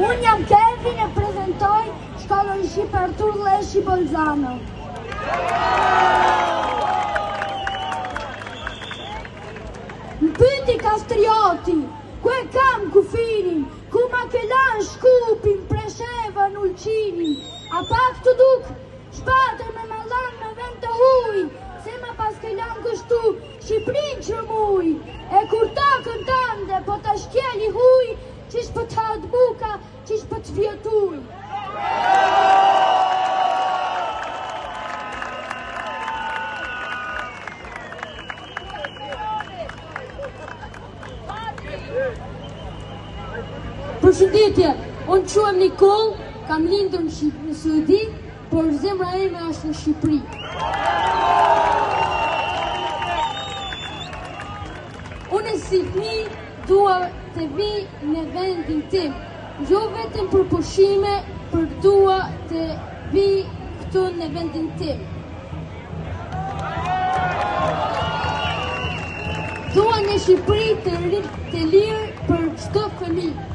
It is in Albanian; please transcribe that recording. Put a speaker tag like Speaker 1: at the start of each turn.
Speaker 1: Unë jam Kevin e prezentoj shkollën Shqip Artur Leshi Bolzano. Më pyti Kastrioti, ku e kam kufinin, ku ma kelan shkupin, preshevën, ulqinin, a pak të duk, shpate me malan me vend të huj, se ma pas kelan kështu, Shqiprin që muj, e kur takën tande, po të shkjeli huj, qish për të atë buka, qish për të vjetuj.
Speaker 2: Përshëndetje, unë quhem Nikol, kam lindur në Suedi, por zemra ime është në Shqipëri. Unë si fëmijë dua të vi në vendin tim, jo vetëm për pushime, por dua të vi këtu në vendin tim. Dua një Shqipëri të lirë për çdo fëmijë.